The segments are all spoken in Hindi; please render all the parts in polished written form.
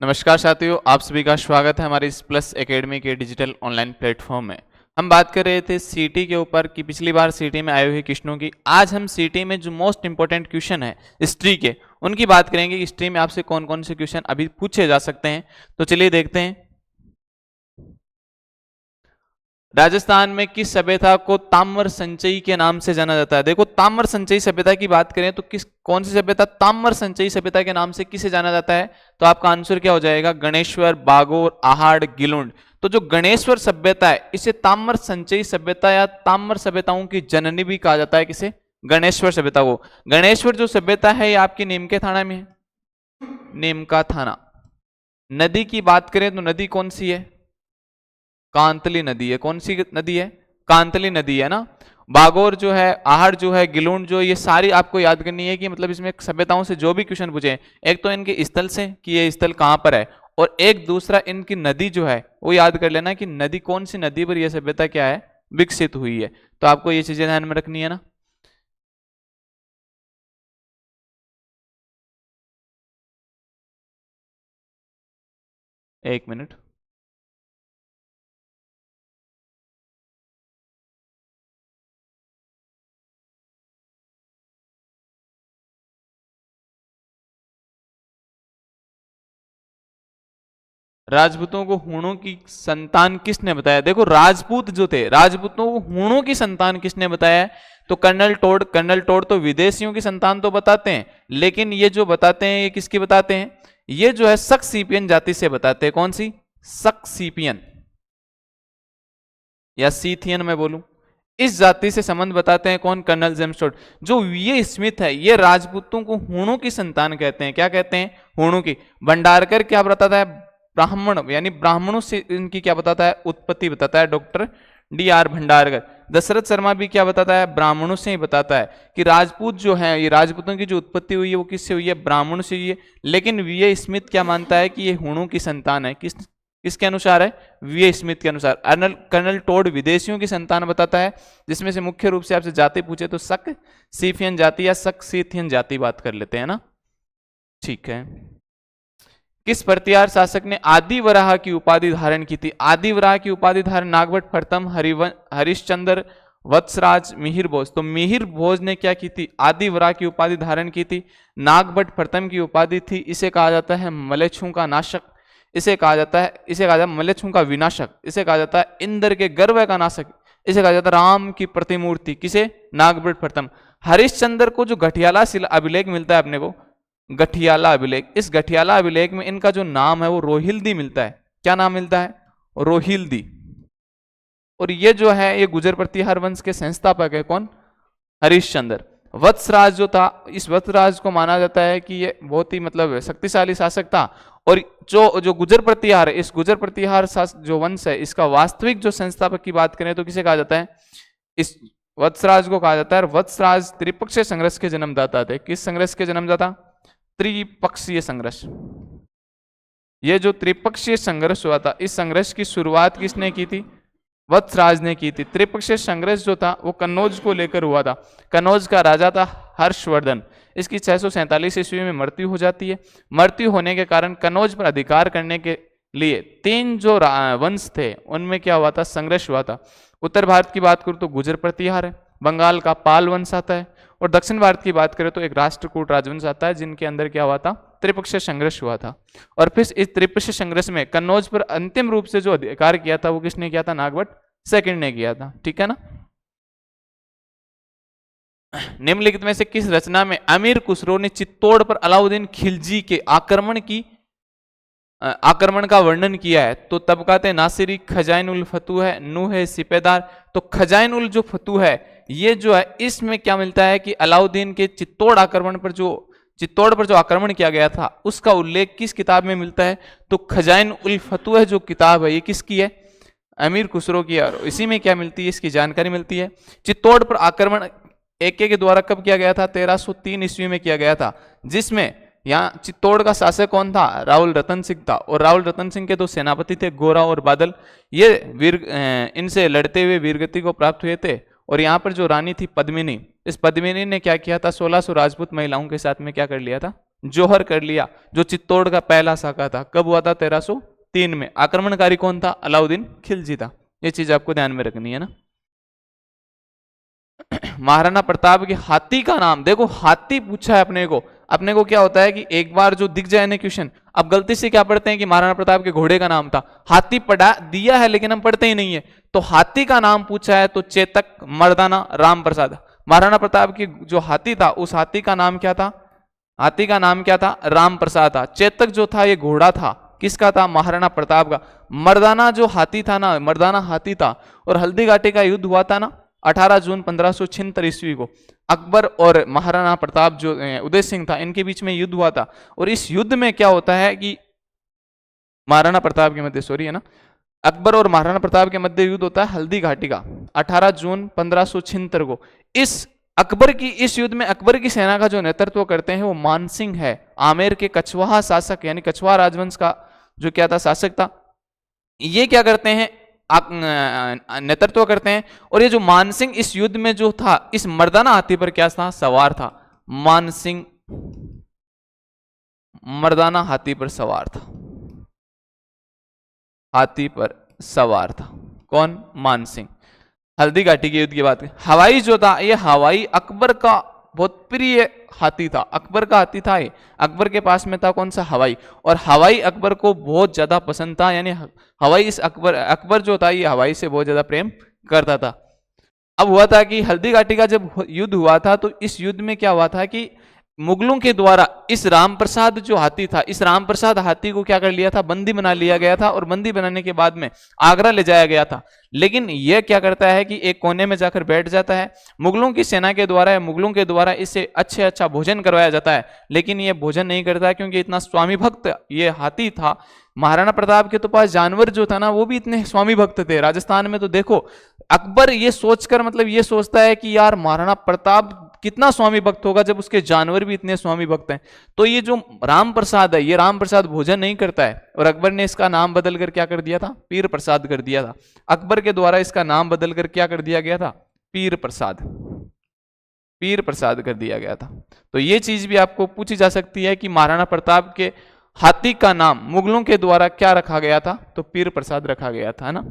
नमस्कार साथियों, आप सभी का स्वागत है हमारे इस प्लस एकेडमी के डिजिटल ऑनलाइन प्लेटफॉर्म में। हम बात कर रहे थे सीटी के ऊपर कि पिछली बार सीटी में आए हुए क्वेश्चनों की। आज हम सीटी में जो मोस्ट इंपॉर्टेंट क्वेश्चन है हिस्ट्री के, उनकी बात करेंगे। हिस्ट्री में आपसे कौन कौन से क्वेश्चन अभी पूछे जा सकते हैं, तो चलिए देखते हैं। राजस्थान में किस सभ्यता को ताम्र संचयी के नाम से जाना जाता है? देखो, ताम्र संचयी सभ्यता की बात करें तो कौन सी सभ्यता ताम्र संचयी सभ्यता के नाम से किसे जाना जाता है? तो आपका आंसर क्या हो जाएगा? गणेश्वर, बागोर, आहड़, गिलुंड। तो जो गणेश्वर सभ्यता है, इसे ताम्र संचयी सभ्यता या ताम्र सभ्यताओं की जननी भी कहा जाता है। किसे? गणेश्वर सभ्यता को। गणेश्वर जो सभ्यता है, ये आपकी नीम के थाना में है, नीम का थाना। नदी की बात करें तो नदी कौन सी है? कांतली नदी है। कौन सी नदी है? कांतली नदी है ना। बागोर जो है, आहड़ जो है, गिलुंड जो, ये सारी आपको याद करनी है कि मतलब इसमें सभ्यताओं से जो भी क्वेश्चन पूछे, एक तो इनके स्थल से कि ये स्थल कहां पर है, और एक दूसरा इनकी नदी जो है वो याद कर लेना कि नदी कौन सी नदी पर यह सभ्यता क्या है, विकसित हुई है। तो आपको ये चीजें ध्यान में रखनी है ना। एक मिनट। राजपूतों को हूणों की संतान किसने बताया? देखो, राजपूत जो थे, राजपूतों को हूणों की संतान किसने बताया है? तो कर्नल टोड। कर्नल टोड तो विदेशियों की संतान तो बताते हैं, लेकिन ये जो बताते हैं ये किसकी बताते हैं? ये जो है सक्सीपियन जाति से बताते हैं। कौन सी? सक्सीपियन या सीथियन मैं बोलूं, इस जाति से संबंध बताते हैं। कौन? Colonel James Tod. जो ये स्मिथ है, ये राजपूतों को हूणों की संतान कहते हैं। क्या कहते हैं? हूणों की। भंडारकर क्या बताता है? ब्राह्मण, यानी ब्राह्मणों से इनकी क्या बताता है? उत्पत्ति बताता है डॉक्टर D.R. भंडारकर। दशरथ शर्मा भी क्या बताता है? ब्राह्मणों से ही बताता है कि राजपूत जो है, ये राजपूतों की जो उत्पत्ति हुई है वो किससे हुई है? ब्राह्मणों से हुई है। लेकिन वी स्मिथ क्या मानता है कि ये हूणों की संतान है। किसके अनुसार है? वी स्मिथ के अनुसार। कर्नल टोड विदेशियों की संतान बताता है, जिसमें से मुख्य रूप से आपसे जाति पूछे तो शक सीफियन जाति या शक सीथियन जाति बात कर लेते हैं ना। ठीक है। किस प्रतिहार शासक ने आदि वराह की उपाधि धारण की थी? आदि वराह की उपाधि धारण नागभट्ट, प्रथम, हरिश्चंद्र, वत्सराज, मिहिर भोज। तो मिहिर भोज ने क्या की थी? आदि वराह की उपाधि धारण की थी। नागभट्ट प्रथम की उपाधि थी। इसे कहा जाता है मलेच्छों का नाशक। इसे कहा जाता है मलेच्छों का विनाशक। इसे कहा जाता है इंद्र के गर्व का नाशक। इसे कहा जाता है राम की प्रतिमूर्ति। किसे? नागभट्ट प्रथम। हरिश्चंद्र को जो घटियाला शिला अभिलेख मिलता है अपने को, गठियाला अभिलेख, इस गठियाला अभिलेख में इनका जो नाम है वो रोहिल्दी मिलता है। क्या नाम मिलता है? रोहिल्दी। और ये जो है ये गुजर प्रतिहार वंश के संस्थापक है। कौन? हरिश्चंद्र। वत्सराज जो था, इस वत्सराज को माना जाता है कि ये बहुत ही मतलब शक्तिशाली शासक था। और जो जो गुजर प्रतिहार है, इस गुजर प्रतिहार जो वंश है, इसका वास्तविक जो संस्थापक की बात करें तो किसे कहा जाता है? इस वत्सराज को कहा जाता है। वत्सराज त्रिपक्षीय संघर्ष के जन्मदाता थे। किस संघर्ष के जन्मदाता? त्रिपक्षीय संघर्ष। ये जो त्रिपक्षीय संघर्ष हुआ था, इस संघर्ष की शुरुआत किसने की थी? वत्सराज ने की थी। त्रिपक्षीय संघर्ष जो था वो कन्नौज को लेकर हुआ था। कन्नौज का राजा था हर्षवर्धन। इसकी 647 ईस्वी में मृत्यु हो जाती है। मृत्यु होने के कारण कन्नौज पर अधिकार करने के लिए तीन जो वंश थे उनमें क्या हुआ था? संघर्ष हुआ था। उत्तर भारत की बात करूं तो गुजर प्रतिहार है, बंगाल का पाल वंश आता है, और दक्षिण भारत की बात करें तो एक राष्ट्रकूट राजवंश आता है, जिनके अंदर क्या हुआ था? त्रिपक्षीय संघर्ष हुआ था। और फिर इस त्रिपक्षीय संघर्ष में कन्नौज पर अंतिम रूप से जो अधिकार किया था वो किसने किया था? नागभट्ट सेकंड ने किया था। ठीक है ना। निम्नलिखित में से किस रचना में अमीर खुसरो ने चित्तौड़ पर अलाउद्दीन खिलजी के आक्रमण का वर्णन किया है? तो तबकाते नासिरी, खजाइन उल फतू है, नूह है, सिपेदार। तो खजाइन उल जो फतू है, ये जो है इसमें क्या मिलता है कि अलाउद्दीन के चित्तौड़ पर जो आक्रमण किया गया था उसका उल्लेख किस किताब में मिलता है? तो खजाइन उल फतू है जो किताब है, ये किसकी है? अमीर खुसरो की है। और इसी में क्या मिलती है? इसकी जानकारी मिलती है। चित्तौड़ पर आक्रमण AK के द्वारा कब किया गया था? 1303 ईस्वी में किया गया था, जिसमें यहाँ चित्तौड़ का शासक कौन था? राहुल रतन सिंह था। और राहुल रतन सिंह के दो सेनापति थे, गोरा और बादल। ये इनसे लड़ते हुए वीरगति को प्राप्त हुए थे। और यहाँ पर जो रानी थी पद्मिनी, इस पद्मिनी ने क्या किया था? 1600 राजपूत महिलाओं के साथ में क्या कर लिया था? जौहर कर लिया, जो चित्तौड़ का पहला साका था। कब हुआ था? 1303 में। आक्रमणकारी कौन था? अलाउद्दीन खिलजी था। ये चीज आपको ध्यान में रखनी है ना। महाराणा प्रताप के हाथी का नाम देखो, हाथी पूछा है अपने को क्या होता है कि एक बार जो दिख जाए ना क्वेश्चन, अब गलती से क्या पढ़ते हैं कि महाराणा प्रताप के घोड़े का नाम था, हाथी पढ़ा दिया है लेकिन हम पढ़ते ही नहीं है। तो हाथी का नाम पूछा है तो चेतक, मर्दाना, राम प्रसाद। महाराणा प्रताप की जो हाथी था उस हाथी का नाम क्या था? हाथी का नाम क्या था? राम प्रसाद था। चेतक जो था ये घोड़ा था, किसका था? महाराणा प्रताप का। मर्दाना जो हाथी था ना, मर्दाना हाथी था। और हल्दी घाटी का युद्ध हुआ था ना 18 जून 1576 ईस्वी को, अकबर और महाराणा प्रताप जो उदय सिंह था इनके बीच में युद्ध हुआ था। और इस युद्ध में क्या होता है कि महाराणा प्रताप के मध्य, सॉरी है ना, अकबर और महाराणा प्रताप के मध्य युद्ध होता है हल्दी घाटी का 18 जून 1576 को। इस युद्ध में अकबर की सेना का जो नेतृत्व करते हैं वो मानसिंह है, आमेर के कछवाहा शासक यानी कछवाहा राजवंश का जो क्या था? शासक था। ये क्या करते हैं? नेतृत्व करते हैं। और ये जो मानसिंह इस युद्ध में जो था, इस मर्दाना हाथी पर क्या था? सवार था। मानसिंह मर्दाना हाथी पर सवार था, हाथी पर सवार था। कौन? मानसिंह। हल्दी घाटी के युद्ध की बात करें, हवाई जो था ये हवाई अकबर का बहुत प्रिय हाथी था। अकबर का हाथी था ये, अकबर के पास में था कौन सा? हवाई। और हवाई अकबर को बहुत ज्यादा पसंद था, यानी हवाई इस अकबर जो था ये हवाई से बहुत ज्यादा प्रेम करता था। अब हुआ था कि हल्दी घाटी का जब युद्ध हुआ था तो इस युद्ध में क्या हुआ था कि मुगलों के द्वारा इस राम प्रसाद जो हाथी था, इस राम प्रसाद हाथी को क्या कर लिया था? बंदी बना लिया गया था। और बंदी बनाने के बाद में आगरा ले जाया गया था। लेकिन यह क्या करता है कि एक कोने में जाकर बैठ जाता है। मुगलों की सेना के द्वारा, मुगलों के द्वारा इसे अच्छा भोजन करवाया जाता है, लेकिन यह भोजन नहीं करता है क्योंकि इतना स्वामी भक्त ये हाथी था। महाराणा प्रताप के तो पास जानवर जो था ना वो भी इतने स्वामी भक्त थे। राजस्थान में तो देखो अकबर ये सोचकर, मतलब ये सोचता है कि यार महाराणा प्रताप कितना स्वामी भक्त होगा जब उसके जानवर भी इतने स्वामी भक्त हैं। तो ये जो राम प्रसाद है, ये राम प्रसाद भोजन नहीं करता है। और अकबर ने इसका नाम बदल कर क्या कर दिया था? पीर प्रसाद कर दिया था। अकबर के द्वारा इसका नाम बदल कर क्या कर दिया गया था? पीर प्रसाद, पीर प्रसाद कर दिया गया था। तो ये चीज भी आपको पूछी जा सकती है कि महाराणा प्रताप के हाथी का नाम मुगलों के द्वारा क्या रखा गया था? तो पीर प्रसाद रखा गया था ना।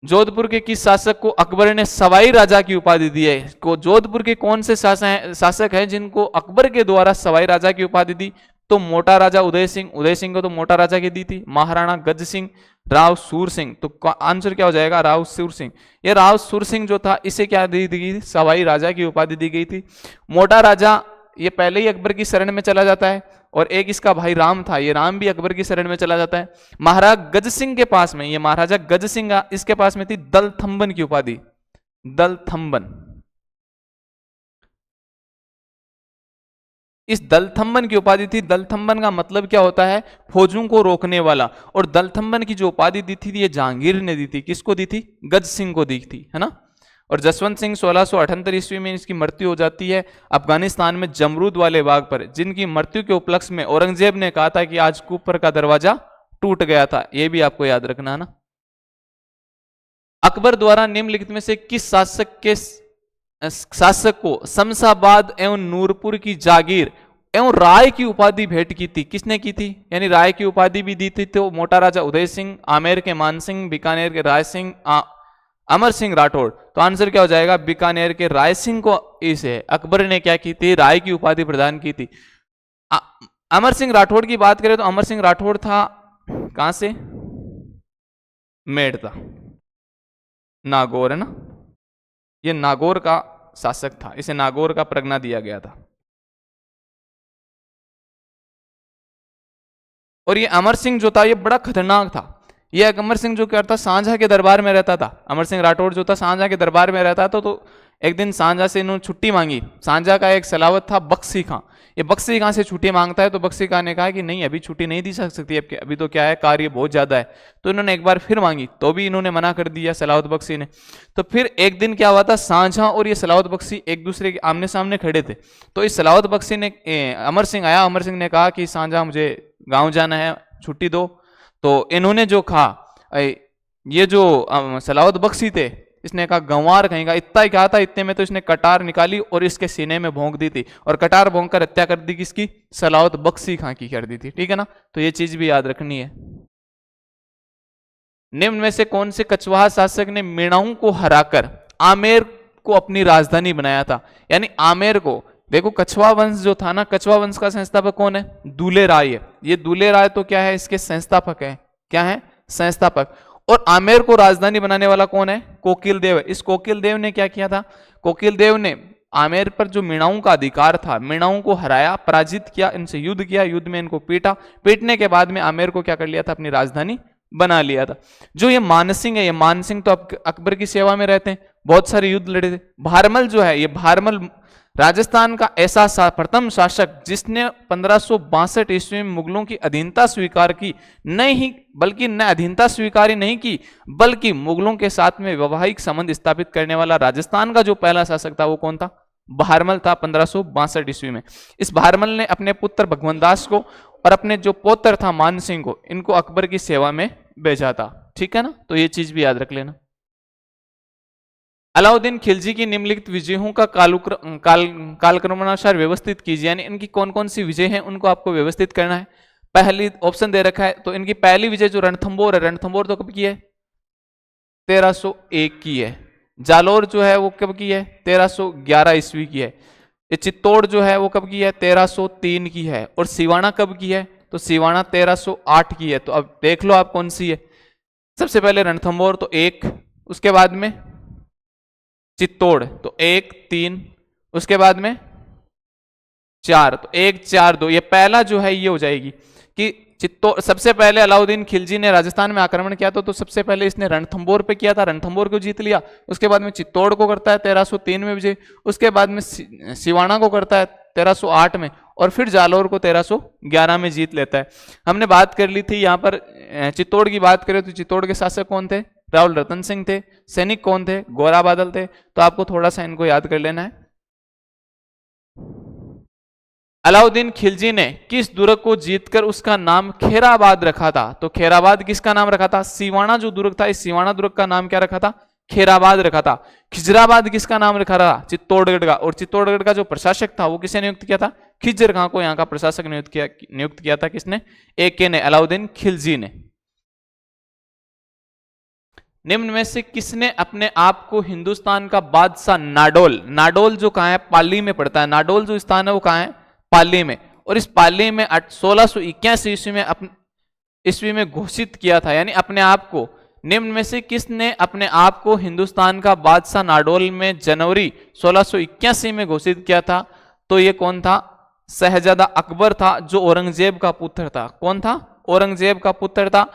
जोधपुर के किस शासक को अकबर ने सवाई राजा की उपाधि दी है? को जोधपुर के कौन से शासक हैं जिनको अकबर के द्वारा सवाई राजा की उपाधि दी? तो मोटा राजा उदय सिंह, उदय सिंह को तो मोटा राजा की दी थी। महाराणा गज सिंह, राव सूर सिंह, तो आंसर क्या हो जाएगा? राव सूर सिंह। ये राव सूर सिंह जो था इसे क्या दी गई? सवाई राजा की उपाधि दी गई थी। मोटा राजा ये पहले ही अकबर की शरण में चला जाता है। और एक इसका भाई राम था, ये राम भी अकबर की शरण में चला जाता है। महाराज गज सिंह के पास में, ये महाराजा गज सिंह इसके पास में थी दलथंबन की उपाधि, दलथंबन। इस दलथंबन की उपाधि थी। दलथंबन का मतलब क्या होता है? फौजों को रोकने वाला। और दलथंबन की जो उपाधि दी थी ये जहांगीर ने दी थी। किसको दी थी? गज सिंह को दी थी, है ना। और जसवंत सिंह 1678 ईस्वी में इसकी मृत्यु हो जाती है अफगानिस्तान में जमरूद वाले बाग पर, जिनकी मृत्यु के उपलक्ष्य में औरंगजेब ने कहा था कि आज कुफर का दरवाजा टूट गया था। यह भी आपको याद रखना है ना। अकबर द्वारा निम्नलिखित में से किस शासक को शमशाबाद एवं नूरपुर की जागीर एवं राय की उपाधि भेंट की थी? किसने की थी? यानी राय की उपाधि भी दी थी। तो मोटा राजा उदय सिंह, आमेर के मानसिंह, बीकानेर के राय सिंह, अमर सिंह राठौड़। तो आंसर क्या हो जाएगा? बीकानेर के राय सिंह को इसे अकबर ने क्या की थी? राय की उपाधि प्रदान की थी। अमर सिंह राठौड़ की बात करें तो अमर सिंह राठौड़ था कहां से? मेड़ता, नागौर, है ना। ये नागौर का शासक था, इसे नागौर का परगना दिया गया था। और ये अमर सिंह जो था ये बड़ा खतरनाक था। ये अमर सिंह जो क्या था? सांझा के दरबार में रहता था। अमर सिंह राठौड़ जो था सांझा के दरबार में रहता था। तो एक दिन सांझा से इन्होंने छुट्टी मांगी। सांझा का एक सलावत था बख्शी खां। ये बख्शी खां से छुट्टी मांगता है तो बख्शी खां ने कहा कि नहीं अभी छुट्टी नहीं दी जा सकती, अभी तो क्या है कार्य बहुत ज्यादा है। तो इन्होंने एक बार फिर मांगी तो भी इन्होंने मना कर दिया सलावत बख्शी ने। तो फिर एक दिन क्या हुआ था? सांझा और ये सलावत बख्शी एक दूसरे के आमने सामने खड़े थे। तो इस सलावत बख्शी ने अमर सिंह आया, अमर सिंह ने कहा कि सांझा मुझे गाँव जाना है, छुट्टी दो। तो इन्होंने जो कहा, ये जो सलावत बख्शी थे इसने कहा गंवार कहेगा, इतना ही कहा था, इतने में तो इसने कटार निकाली और इसके सीने में भोंक दी थी, और कटार भोंक कर हत्या कर दी किसकी, सलावत बख्शी खां की कर दी थी। ठीक है ना, तो ये चीज भी याद रखनी है। निम्न में से कौन से कछवाहा शासक ने मीणाऊ को हराकर आमेर को अपनी राजधानी बनाया था? यानी आमेर को, देखो कछवा वंश जो था ना, कछवा वंश का संस्थापक कौन है? दूल्हे राय है। ये दूल्हे राय तो क्या है, इसके संस्थापक है। क्या है? संस्थापक। और आमेर को राजधानी बनाने वाला कौन है? कोकिल देव है। इस कोकिल देव ने क्या किया था? कोकिल देव ने आमेर पर जो मीणाऊ का अधिकार था, मीणाऊ को हराया, पराजित किया, इनसे युद्ध किया, युद्ध में इनको पीटा, पीटने के बाद में आमेर को क्या कर लिया था? अपनी राजधानी बना लिया था। जो ये मानसिंह है, ये मानसिंह तो अकबर की सेवा में रहते हैं, बहुत सारे युद्ध लड़े थे। भारमल जो है, ये भारमल राजस्थान का ऐसा प्रथम शासक जिसने 1562 ईस्वी में मुगलों की अधीनता स्वीकार की, नहीं बल्कि न अधीनता स्वीकार ही नहीं की, बल्कि मुगलों के साथ में वैवाहिक संबंध स्थापित करने वाला राजस्थान का जो पहला शासक था वो कौन था? भारमल था, 1562 ईस्वी में। इस भारमल ने अपने पुत्र भगवंत दास को और अपने जो पौत्र था मानसिंह को, इनको अकबर की सेवा में भेजा था। ठीक है ना, तो ये चीज भी याद रख लेना। अलाउद्दीन खिलजी की निम्नलिखित विजयों का कालक्रमानुसार व्यवस्थित कीजिए, यानी इनकी कौन कौन सी विजय हैं उनको आपको व्यवस्थित करना है। पहली ऑप्शन दे रखा है, तो इनकी पहली विजय जो रणथंबोर है, रणथंबोर तो कब की है? 1301 की है। जालोर जो है वो कब की है? 1311 ईस्वी की है। ये चित्तौड़ जो है वो कब की है? 1303 की है। और सिवाना कब की है? तो सिवाना 1308 की है। तो अब देख लो आप कौन सी है। सबसे पहले रणथंबोर तो 1, उसके बाद में चित्तौड़ तो 1 3, उसके बाद में 4, तो 1 4 2। ये पहला जो है ये हो जाएगी कि चित्तौड़। सबसे पहले अलाउद्दीन खिलजी ने राजस्थान में आक्रमण किया तो सबसे पहले इसने रणथंबोर पे किया था, रणथंबोर को जीत लिया। उसके बाद में चित्तौड़ को करता है 1303 में विजय, उसके बाद में सिवाना को करता है 1308 में, और फिर जालोर को 1311 में जीत लेता है। हमने बात कर ली थी यहाँ पर चित्तौड़ की बात करें तो चित्तौड़ के शासक कौन थे? राहुल रतन सिंह थे। सैनिक कौन थे? गोरा बादल थे। तो आपको थोड़ा सा इनको याद कर लेना है। अलाउद्दीन खिलजी ने किस दुर्ग को जीतकर उसका नाम खेराबाद रखा था? तो खेराबाद किसका नाम रखा था? सिवाना जो दुर्ग था, इस सिवाना दुर्ग का नाम क्या रखा था? खेराबाद रखा था। खिजराबाद किसका नाम रखा था? चित्तौड़गढ़ का। और चित्तौड़गढ़ का जो प्रशासक था वो किसने नियुक्त किया था? खिजर खां को यहाँ का प्रशासक नियुक्त किया था। किसने? AK ने, अलाउद्दीन खिलजी ने। निम्न में से किसने अपने आप को हिंदुस्तान का बादशाह नाडोल, नाडोल जो कहाँ है? पाली में पड़ता है। नाडोल जो स्थान है वो कहाँ है? पाली में। और इस पाली में 1681 ईस्वी में घोषित किया था, यानी अपने आप को। निम्न में से किसने अपने आप को हिंदुस्तान का बादशाह नाडोल में जनवरी 1681 में घोषित किया था? तो ये कौन था? शहजादा अकबर था, जो औरंगजेब का पुत्र था। कौन था? औरंगजेब का पुत्र था।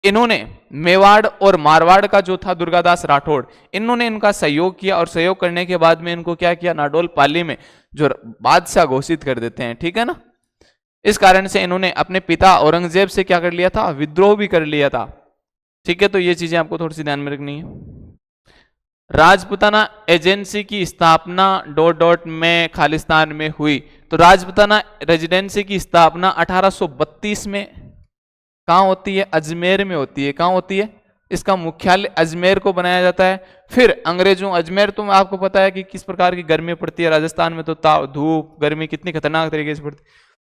इन्होंने मेवाड़ और मारवाड़ का जो था दुर्गादास राठौड़, इन्होंने इनका सहयोग किया, और सहयोग करने के बाद में इनको क्या किया? नाडोल पाली में जो बादशाह घोषित कर देते हैं। ठीक है ना, इस कारण से इन्होंने अपने पिता औरंगजेब से क्या कर लिया था? विद्रोह भी कर लिया था। ठीक है, तो ये चीजें आपको थोड़ी सी ध्यान में रखनी है। राजपुताना एजेंसी की स्थापना ... में खालिस्तान में हुई। तो राजपुताना रेजिडेंसी की स्थापना 1832 में कहाँ होती है? अजमेर में होती है। कहाँ होती है? इसका मुख्यालय अजमेर को बनाया जाता है। फिर अंग्रेजों, अजमेर तो आपको पता है कि किस प्रकार की गर्मी पड़ती है राजस्थान में, तो धूप गर्मी कितनी खतरनाक तरीके से पड़ती।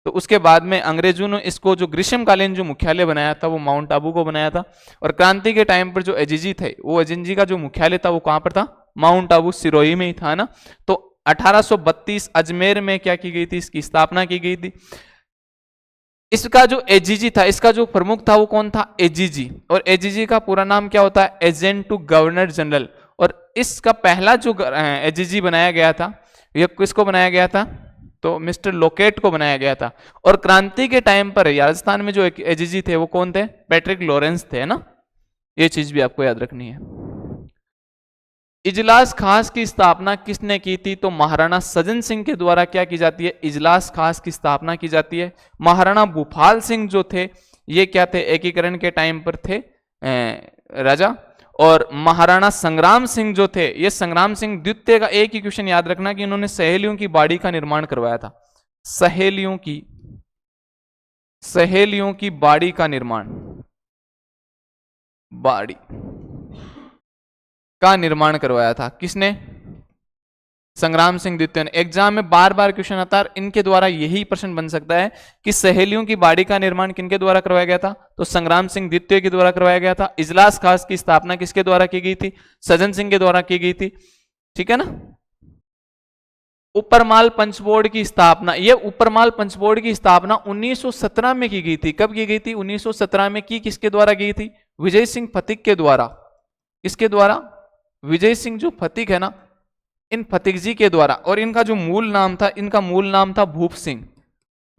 तो उसके बाद में अंग्रेजों ने इसको जो ग्रीष्मकालीन जो मुख्यालय बनाया था वो माउंट आबू को बनाया था। और क्रांति के टाइम पर जो एजीजी थे, वो एजेंजी का जो मुख्यालय था वो कहाँ पर था? माउंट आबू सिरोही में ही था ना। तो 1832 अजमेर में क्या की गई थी? इसकी स्थापना की गई थी। इसका जो एजीजी था, इसका जो प्रमुख था वो कौन था? एजीजी। और एजीजी का पूरा नाम क्या होता है? Agent to governor general. और इसका पहला जो एजीजी बनाया गया था, ये किसको बनाया गया था? तो मिस्टर लोकेट को बनाया गया था। और क्रांति के टाइम पर राजस्थान में जो एजीजी थे वो कौन थे? पैट्रिक लॉरेंस थे ना। ये चीज भी आपको याद रखनी है। इजलास खास की स्थापना किसने की थी? तो महाराणा सज्जन सिंह के द्वारा क्या की जाती है? इजलास खास की स्थापना की जाती है। महाराणा भूपाल सिंह जो थे, ये क्या थे? एकीकरण के टाइम पर थे राजा। और महाराणा संग्राम सिंह जो थे, ये संग्राम सिंह द्वितीय का एक ही क्वेश्चन याद रखना कि इन्होंने सहेलियों की बाड़ी का निर्माण करवाया था। सहेलियों की बाड़ी का निर्माण, बाड़ी का निर्माण करवाया था? किसने? संग्राम सिंह द्वितीय ने। एग्जाम में बार बार क्वेश्चन आता है, इनके द्वारा यही प्रश्न बन सकता है कि सहेलियों की बाड़ी का निर्माण किनके द्वारा करवाया गया था? तो संग्राम सिंह द्वितीय के द्वारा करवाया गया था। इजलास खास की स्थापना किसके द्वारा की गई थी? सज्जन सिंह के द्वारा की गई थी। ठीक है ना। ऊपरमाल पंचबोर्ड की स्थापना, ये ऊपरमाल पंचबोर्ड की स्थापना 1917 में की गई थी। कब की गई थी? 1917 में। की किसके द्वारा की थी? विजय सिंह फतिक के द्वारा। किसके द्वारा? विजय सिंह जो फतिक है ना, इन फतिक जी के द्वारा। और इनका जो मूल नाम था, इनका मूल नाम था भूप सिंह।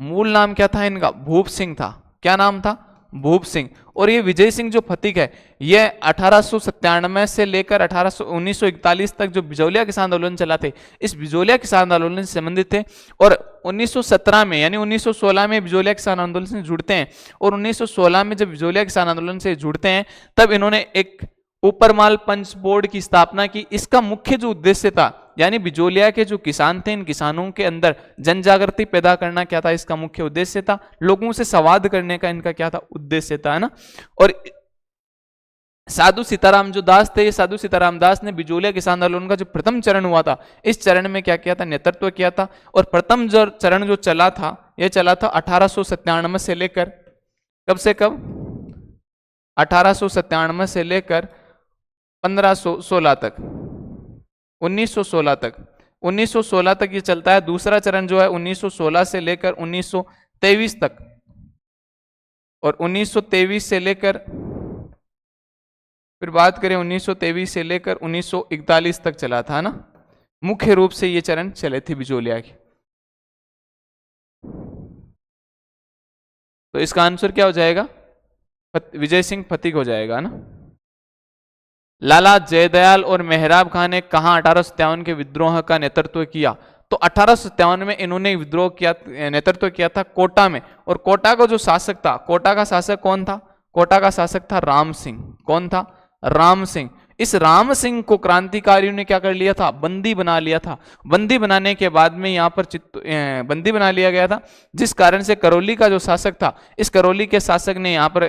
मूल नाम क्या था इनका? भूप सिंह था। क्या नाम था? भूप सिंह। और ये विजय सिंह जो फतिक है, ये 1897 से लेकर 1941 तक जो बिजौलिया किसान आंदोलन चला थे, इस बिजौलिया किसान आंदोलन से संबंधित थे। और 1917 में यानी 1916 में बिजौलिया किसान आंदोलन से जुड़ते हैं। और 1916 में जब बिजौलिया किसान आंदोलन से जुड़ते हैं, तब इन्होंने एक ऊपरमाल पंच बोर्ड की स्थापना की। इसका मुख्य जो उद्देश्य था, यानी बिजौलिया के जो किसान थे, इन किसानों के अंदर जन जागृति पैदा करना क्या था? इसका मुख्य उद्देश्य था। लोगों से संवाद करने का इनका क्या था? उद्देश्य था, है ना। और साधु सीताराम जो दास थे, ये साधु सीताराम दास ने बिजौलिया किसान आंदोलन का जो प्रथम चरण हुआ था, इस चरण में क्या किया था? नेतृत्व किया था। और प्रथम जो चरण जो चला था, यह चला था 1897 से लेकर, कब से कब? 1897 से लेकर 1516 तक, 1916 तक, 1916 तक ये चलता है। दूसरा चरण जो है 1916 से लेकर 1923 तक, और 1923 से लेकर, फिर बात करें 1923 से लेकर 1941 तक चला था ना। मुख्य रूप से ये चरण चले थे बिजौलिया के। तो इसका आंसर क्या हो जाएगा? विजय सिंह फतिक हो जाएगा ना। लाला जयदयाल और मेहराब खान ने कहां 1857 के विद्रोह का नेतृत्व किया? तो 1857 में इन्होंने विद्रोह किया, नेतृत्व किया था कोटा में। और कोटा का जो शासक था, कोटा का शासक कौन था? कोटा का शासक था राम सिंह। कौन था? राम सिंह। इस राम सिंह को क्रांतिकारियों ने क्या कर लिया था? बंदी बना लिया था। बंदी बनाने के बाद में यहाँ पर बंदी बना लिया गया था, जिस कारण से करौली का जो शासक था, इस करौली के शासक ने यहाँ पर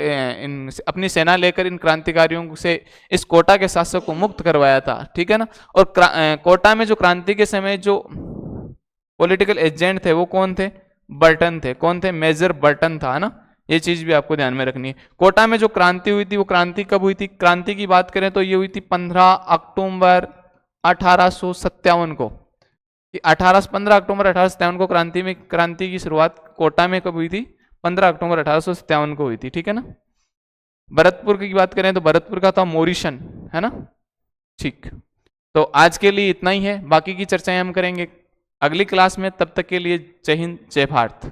अपनी सेना लेकर इन क्रांतिकारियों से इस कोटा के शासक को मुक्त करवाया था। ठीक है ना। और कोटा में जो क्रांति के समय जो पॉलिटिकल एजेंट थे वो कौन थे? बर्टन थे। कौन थे? मेजर बर्टन था ना। ये चीज भी आपको ध्यान में रखनी है। कोटा में जो क्रांति हुई थी, वो क्रांति कब हुई थी? क्रांति की बात करें तो ये हुई थी 15 अक्टूबर 1857 को। 15 अक्टूबर 1857 को क्रांति की शुरुआत कोटा में कब हुई थी? 15 अक्टूबर 1857 को हुई थी। ठीक है ना। भरतपुर की बात करें तो भरतपुर का था मोरिशन, है ना। ठीक, तो आज के लिए इतना ही है। बाकी की चर्चाएं हम करेंगे अगली क्लास में। तब तक के लिए जय हिंद, जय भारत।